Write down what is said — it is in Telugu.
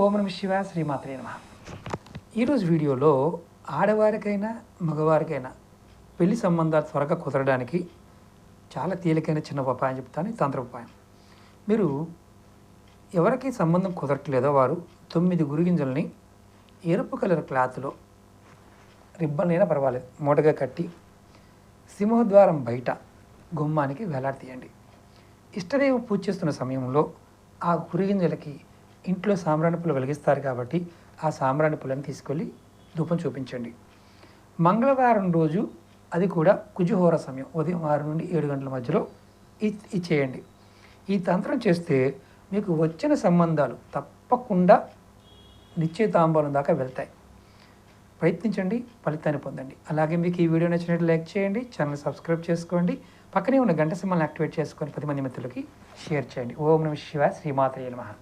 ఓం నమః శివాయ శ్రీమాత్రే నమః. ఈరోజు వీడియోలో ఆడవారికైనా మగవారికైనా పెళ్లి సంబంధాలు త్వరగా కుదరడానికి చాలా తేలికైన చిన్న ఉపాయం చెప్తాను. తంత్ర ఉపాయం. మీరు ఎవరికి సంబంధం కుదరట్లేదో వారు 9 గురిగింజల్ని ఎరుపు కలర్ క్లాత్లో రిబ్బన్ అయినా పర్వాలేదు మూటగా కట్టి సింహద్వారం బయట గుమ్మానికి వేలాడతీయండి. ఇష్టదైవం పూజ చేస్తున్న సమయంలో ఆ గురిగింజలకి ఇంట్లో సాంబ్రాణి పుల్ల వెలిగిస్తారు కాబట్టి ఆ సాంబ్రాణి పుల్లని తీసుకెళ్ళి ధూపం చూపించండి. మంగళవారం రోజు అది కూడా కుజుహోర సమయం ఉదయం 6 నుండి 7 గంటల మధ్యలో ఇది చేయండి. ఈ తంత్రం చేస్తే మీకు వచ్చిన సంబంధాలు తప్పకుండా నిశ్చయితాంబూలం దాకా వెళ్తాయి. ప్రయత్నించండి, ఫలితాన్ని పొందండి. అలాగే మీకు ఈ వీడియో నచ్చినట్టు లైక్ చేయండి, ఛానల్ సబ్స్క్రైబ్ చేసుకోండి, పక్కనే ఉన్న గంట సింబల్ని యాక్టివేట్ చేసుకొని 10 మంది మిత్రులకి షేర్ చేయండి. ఓం నమః శివాయ శ్రీమాత్రే నమః.